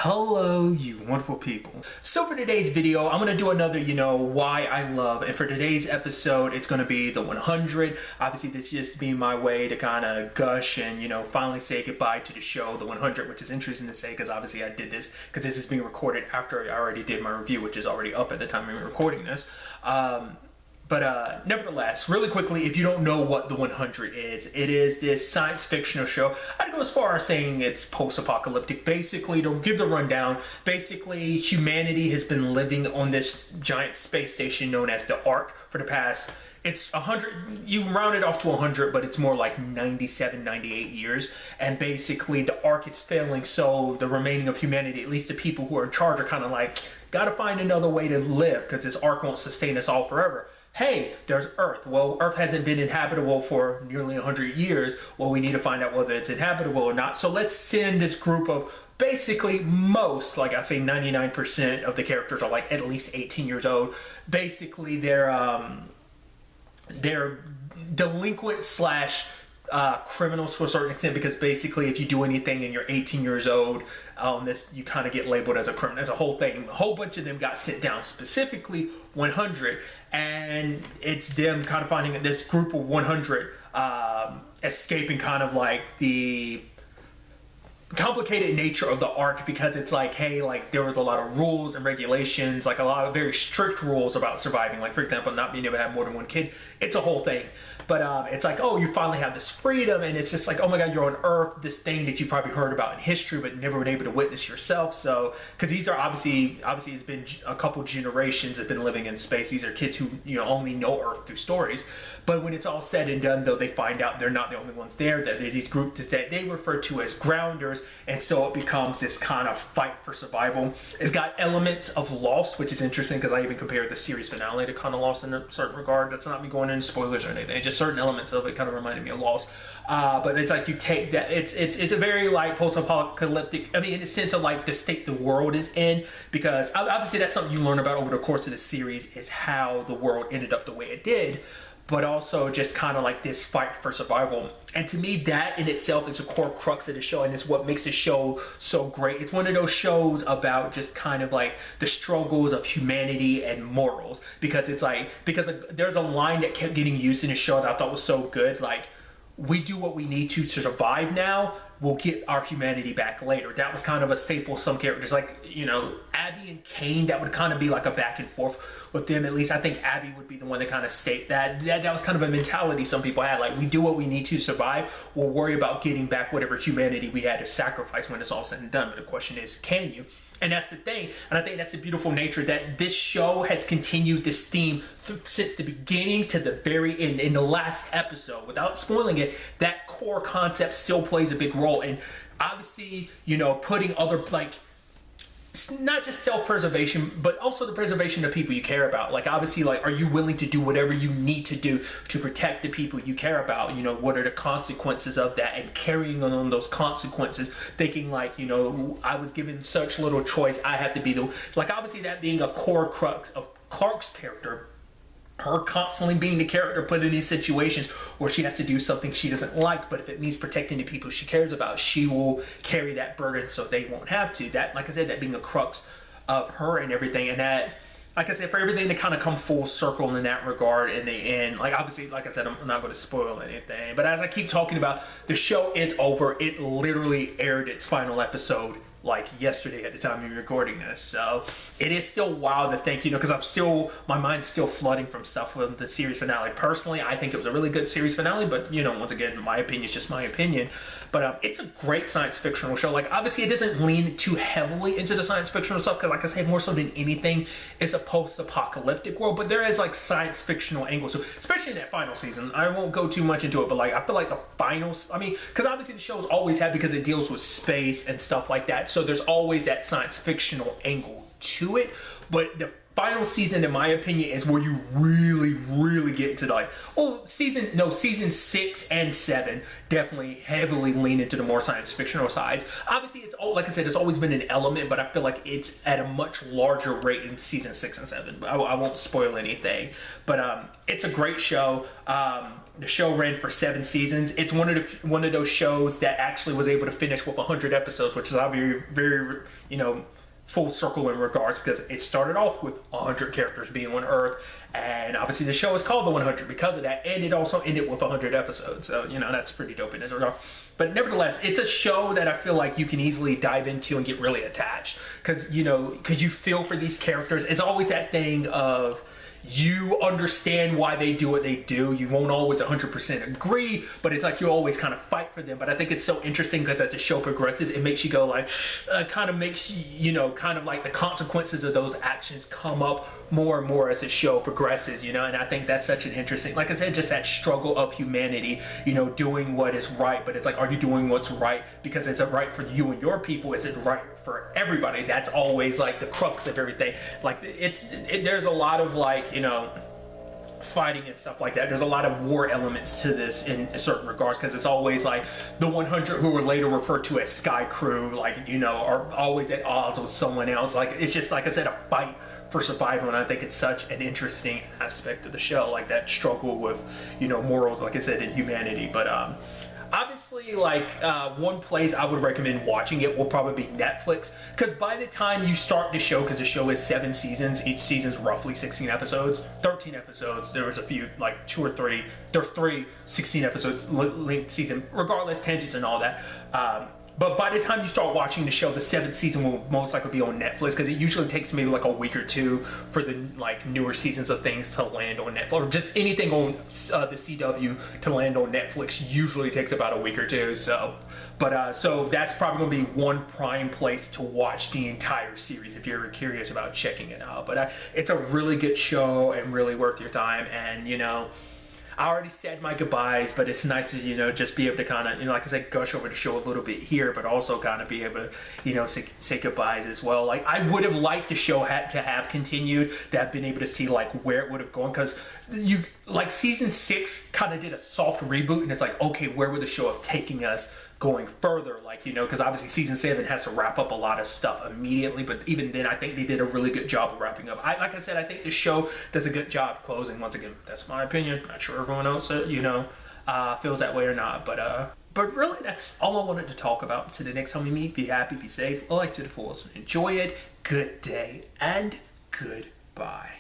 Hello, you wonderful people. So for today's video, I'm going to do another, why I love. And for today's episode, it's going to be the 100. Obviously, this just being my way to kind of gush and, finally say goodbye to the show, the 100, which is interesting to say because obviously I did this because this is being recorded after I already did my review, which is already up at the time I'm recording this. But nevertheless, really quickly, if you don't know what the 100 is, it is this science fictional show. I'd go as far as saying it's post-apocalyptic. Basically, to give the rundown, basically humanity has been living on this giant space station known as the Ark for the past, it's 100, you round it off to 100, but it's more like 97, 98 years. And basically the Ark is failing, so the remaining of humanity, at least the people who are in charge, are kind of like, gotta find another way to live because this Ark won't sustain us all forever. Hey, there's Earth. Well, Earth hasn't been inhabitable for nearly 100 years. Well, we need to find out whether it's inhabitable or not. So let's send this group of basically most, like I'd say 99% of the characters are like at least 18 years old. Basically, they're delinquent slash criminals to a certain extent, because basically if you do anything and you're 18 years old, you kind of get labeled as a criminal. As a whole thing, a whole bunch of them got sent down, specifically 100, and it's them kind of finding this group of 100 escaping kind of like the complicated nature of the Ark, because it's like, hey, like there was a lot of rules and regulations, like a lot of very strict rules about surviving, like for example not being able to have more than one kid. It's a whole thing. But it's like, oh, you finally have this freedom, and it's just like, oh my god, you're on Earth, this thing that you probably heard about in history but never been able to witness yourself. So because these are obviously it's been a couple generations have been living in space. These are kids who only know Earth through stories. But when it's all said and done, though, they find out they're not the only ones there. That there's these groups that they refer to as grounders, and so it becomes this kind of fight for survival. It's got elements of Lost, which is interesting because I even compared the series finale to kind of Lost in a certain regard. That's not me going into spoilers or anything. Just certain elements of it kind of reminded me of Lost. But it's like you take that, it's a very like post-apocalyptic, I mean, in the sense of like the state the world is in, because obviously that's something you learn about over the course of the series, is how the world ended up the way it did, but also just kind of like this fight for survival. And to me, that in itself is a core crux of the show, and it's what makes the show so great. It's one of those shows about just kind of like the struggles of humanity and morals, because it's like, there's a line that kept getting used in the show that I thought was so good, like, we do what we need to survive now, we'll get our humanity back later. That was kind of a staple. Some characters like, Abby and Kane, that would kind of be like a back and forth with them. At least I think Abby would be the one to kind of state that was kind of a mentality some people had, like, we do what we need to survive, we'll worry about getting back whatever humanity we had to sacrifice when it's all said and done. But the question is, can you? And that's the thing, and I think that's the beautiful nature, that this show has continued this theme since the beginning to the very end. In the last episode, without spoiling it, that core concept still plays a big role. And obviously, putting other, like, not just self-preservation, but also the preservation of people you care about. Like, obviously, like, are you willing to do whatever you need to do to protect the people you care about? What are the consequences of that? And carrying on those consequences, thinking like, I was given such little choice, I have to be the, like, obviously that being a core crux of Clark's character, her constantly being the character put in these situations where she has to do something she doesn't like, but if it means protecting the people she cares about, she will carry that burden so they won't have to. That, like I said, that being a crux of her and everything, and that, like I said, for everything to kind of come full circle in that regard in the end, like, obviously, like I said, I'm not going to spoil anything, but as I keep talking about, the show is over. It literally aired its final episode like yesterday at the time of recording this. So it is still wild to think, because my mind's still flooding from stuff from the series finale. Personally, I think it was a really good series finale, but once again, my opinion is just my opinion. But it's a great science fictional show. Like, obviously it doesn't lean too heavily into the science fictional stuff, because like I said, more so than anything, it's a post-apocalyptic world, but there is like science fictional angles. So especially in that final season, I won't go too much into it, but like, I feel like the finals, I mean, because obviously the show's always had, because it deals with space and stuff like that, so there's always that science fictional angle to it. But the final season, in my opinion, is where you really get into like, season 6 and 7 definitely heavily lean into the more science fictional sides. Obviously, it's all, like I said, it's always been an element, but I feel like it's at a much larger rate in season 6 and 7. I won't spoil anything, but it's a great show. The show ran for 7 seasons. It's one of those shows that actually was able to finish with 100 episodes, which is obviously very, full circle in regards, because it started off with 100 characters being on Earth, and obviously the show is called The 100 because of that, and it also ended with 100 episodes, so that's pretty dope in this regard. But nevertheless, it's a show that I feel like you can easily dive into and get really attached, because you feel for these characters. It's always that thing of, you understand why they do what they do. You won't always 100% agree, but it's like you always kind of fight for them. But I think it's so interesting because as the show progresses, it makes you go like, kind of makes kind of like the consequences of those actions come up more and more as the show progresses, and I think that's such an interesting, like I said, just that struggle of humanity, doing what is right. But it's like, are you doing what's right because it's right for you and your people? Is it right for everybody? That's always like the crux of everything. Like there's a lot of like, fighting and stuff like that. There's a lot of war elements to this in certain regards, because it's always like the 100, who were later referred to as Sky Crew, like, are always at odds with someone else. Like, it's just, like I said, a fight for survival, and I think it's such an interesting aspect of the show, like that struggle with, morals, like I said, and humanity. But obviously, like, one place I would recommend watching it will probably be Netflix, because by the time you start the show, because the show is 7 seasons, each season's roughly 16 episodes, 13 episodes, there was a few, like 2 or 3, there's 3 16 episodes linked season, regardless, tangents and all that. But by the time you start watching the show, the 7th season will most likely be on Netflix, because it usually takes maybe like a week or 2 for the like newer seasons of things to land on Netflix, or just anything on the CW to land on Netflix usually takes about a week or 2. So, so that's probably going to be one prime place to watch the entire series if you're curious about checking it out. But it's a really good show and really worth your time. And I already said my goodbyes, but it's nice to, just be able to kind of, like I said, gush over the show a little bit here, but also kind of be able to, say goodbyes as well. Like, I would have liked the show to have continued, to have been able to see, like, where it would have gone, because like, season 6 kind of did a soft reboot, and it's like, okay, where would the show have taken us going further, like, because obviously season 7 has to wrap up a lot of stuff immediately, but even then I think they did a really good job of wrapping up. Like I said, I think the show does a good job closing. Once again, that's my opinion. Not sure everyone else feels that way or not, but really that's all I wanted to talk about. Until the next time we meet, be happy, be safe, life to the fullest, enjoy it, good day, and goodbye.